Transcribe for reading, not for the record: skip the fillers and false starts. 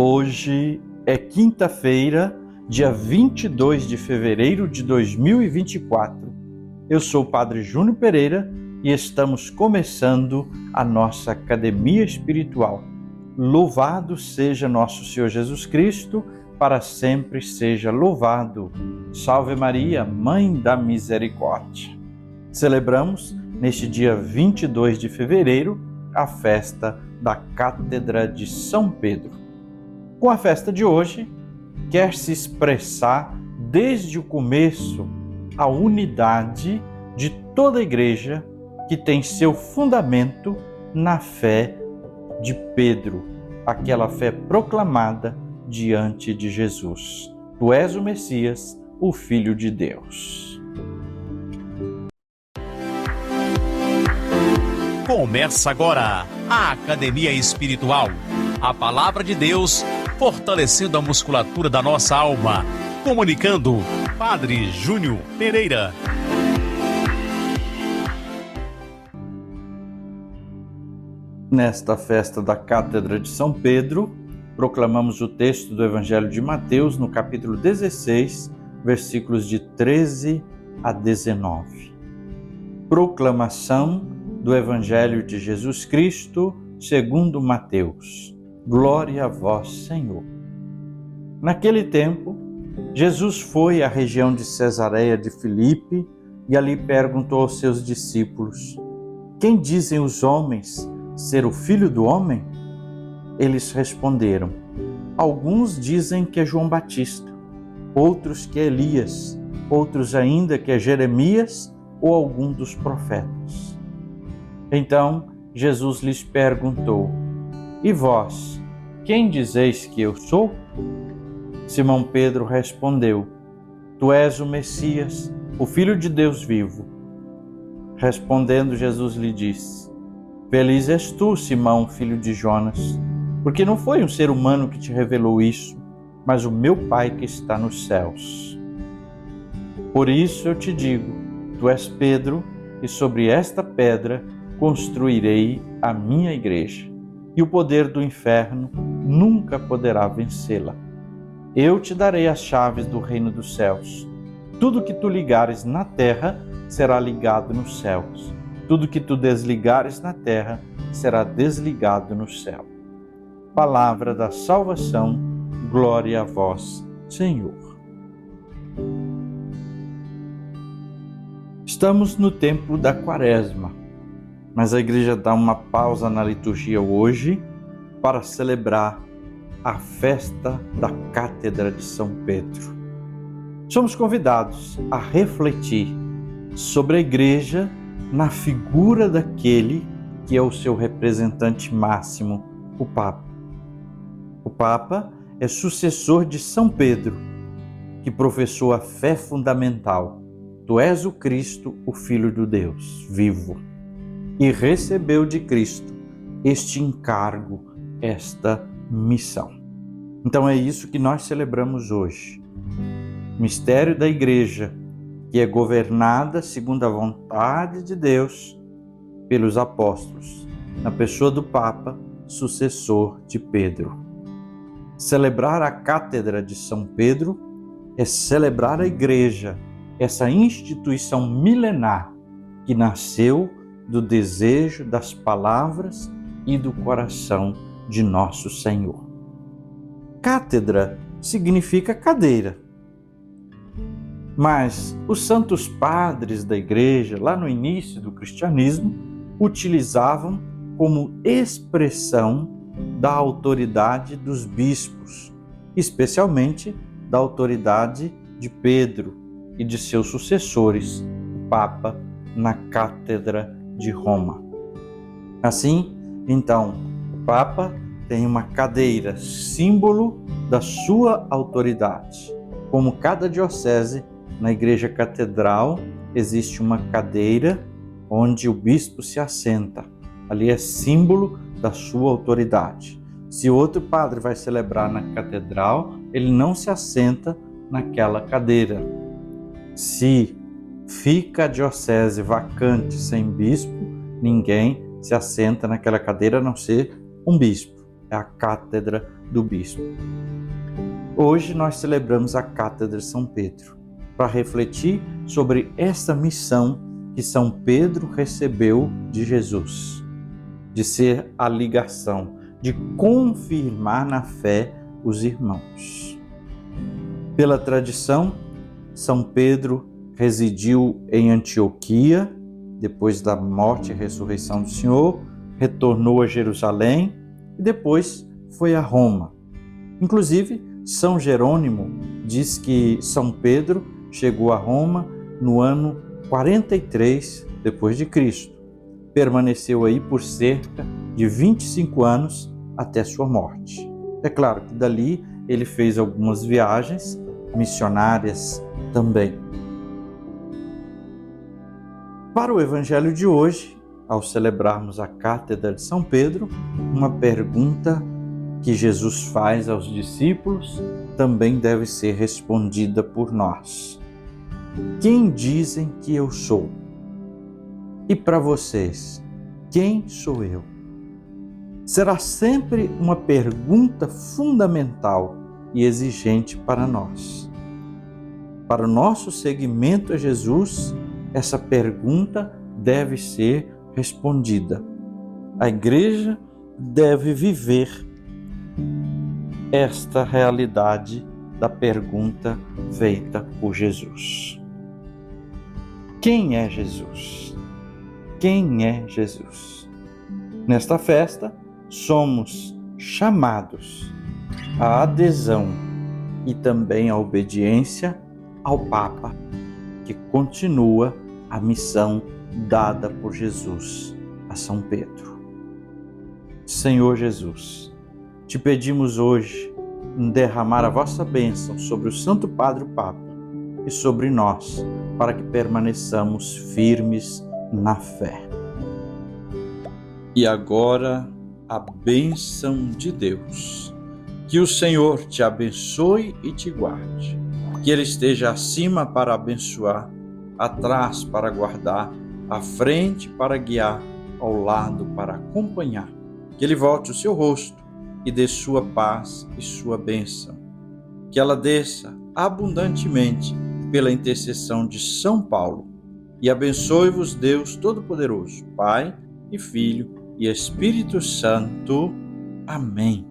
Hoje é quinta-feira, dia 22 de fevereiro de 2024. Eu sou o Padre Júnior Pereira e estamos começando a nossa Academia Espiritual. Louvado seja nosso Senhor Jesus Cristo, para sempre seja louvado. Salve Maria, Mãe da Misericórdia. Celebramos, neste dia 22 de fevereiro, a festa da Cátedra de São Pedro. Com a festa de hoje, quer se expressar desde o começo a unidade de toda a Igreja que tem seu fundamento na fé de Pedro, aquela fé proclamada diante de Jesus. Tu és o Messias, o Filho de Deus. Começa agora a Academia Espiritual, a Palavra de Deus fortalecendo a musculatura da nossa alma. Comunicando, Padre Júnior Pereira. Nesta festa da Cátedra de São Pedro, proclamamos o texto do Evangelho de Mateus, no capítulo 16, versículos de 13 a 19. Proclamação do Evangelho de Jesus Cristo, segundo Mateus. Glória a vós, Senhor. Naquele tempo, Jesus foi à região de Cesareia de Filipe e ali perguntou aos seus discípulos: quem dizem os homens ser o Filho do Homem? Eles responderam: alguns dizem que é João Batista, outros que é Elias, outros ainda que é Jeremias ou algum dos profetas. Então Jesus lhes perguntou: e vós, quem dizeis que eu sou? Simão Pedro respondeu: tu és o Messias, o Filho de Deus vivo. Respondendo, Jesus lhe disse: feliz és tu, Simão, filho de Jonas, porque não foi um ser humano que te revelou isso, mas o meu Pai que está nos céus. Por isso eu te digo, tu és Pedro, e sobre esta pedra construirei a minha igreja, e o poder do inferno nunca poderá vencê-la. Eu te darei as chaves do reino dos céus. Tudo que tu ligares na terra será ligado nos céus. Tudo que tu desligares na terra será desligado no céu. Palavra da salvação, glória a vós, Senhor. Estamos no tempo da Quaresma, mas a Igreja dá uma pausa na liturgia hoje para celebrar a festa da Cátedra de São Pedro. Somos convidados a refletir sobre a Igreja na figura daquele que é o seu representante máximo, o Papa. O Papa é sucessor de São Pedro, que professou a fé fundamental: tu és o Cristo, o Filho de Deus vivo, e recebeu de Cristo este encargo, esta missão. Então é isso que nós celebramos hoje. Mistério da Igreja, que é governada segundo a vontade de Deus pelos apóstolos, na pessoa do Papa, sucessor de Pedro. Celebrar a Cátedra de São Pedro é celebrar a Igreja, essa instituição milenar que nasceu do desejo, das palavras e do coração de nosso Senhor. Cátedra significa cadeira. Mas os santos padres da Igreja, lá no início do cristianismo, utilizavam como expressão da autoridade dos bispos, especialmente da autoridade de Pedro e de seus sucessores, o Papa, na Cátedra de Roma. Assim, então, o Papa tem uma cadeira, símbolo da sua autoridade. Como cada diocese, na Igreja Catedral existe uma cadeira onde o bispo se assenta. Ali é símbolo da sua autoridade. Se outro padre vai celebrar na catedral, ele não se assenta naquela cadeira. Se fica a diocese vacante sem bispo, ninguém se assenta naquela cadeira a não ser um bispo. é a cátedra do bispo. Hoje nós celebramos a cátedra de São Pedro, para refletir sobre esta missão que São Pedro recebeu de Jesus, de ser a ligação, de confirmar na fé os irmãos. Pela tradição, São Pedro residiu em Antioquia, depois da morte e ressurreição do Senhor, retornou a Jerusalém e depois foi a Roma. Inclusive, São Jerônimo diz que São Pedro chegou a Roma no ano 43 depois de Cristo. Permaneceu aí por cerca de 25 anos até sua morte. É claro que dali ele fez algumas viagens missionárias também. Para o Evangelho de hoje, ao celebrarmos a Cátedra de São Pedro, uma pergunta que Jesus faz aos discípulos também deve ser respondida por nós. Quem dizem que eu sou? E para vocês, quem sou eu? Será sempre uma pergunta fundamental e exigente para nós. Para o nosso seguimento a Jesus, essa pergunta deve ser respondida. A Igreja deve viver esta realidade da pergunta feita por Jesus. Quem é Jesus? Quem é Jesus? Nesta festa, somos chamados à adesão e também à obediência ao Papa, que continua a missão dada por Jesus a São Pedro. Senhor Jesus, te pedimos hoje derramar a vossa bênção sobre o Santo Padre o Papa e sobre nós, para que permaneçamos firmes na fé. E agora, a bênção de Deus. Que o Senhor te abençoe e te guarde. Que Ele esteja acima para abençoar, atrás para guardar, à frente para guiar, ao lado para acompanhar. Que Ele volte o seu rosto e dê sua paz e sua bênção. Que ela desça abundantemente pela intercessão de São Paulo. E abençoe-vos Deus Todo-Poderoso, Pai e Filho e Espírito Santo. Amém.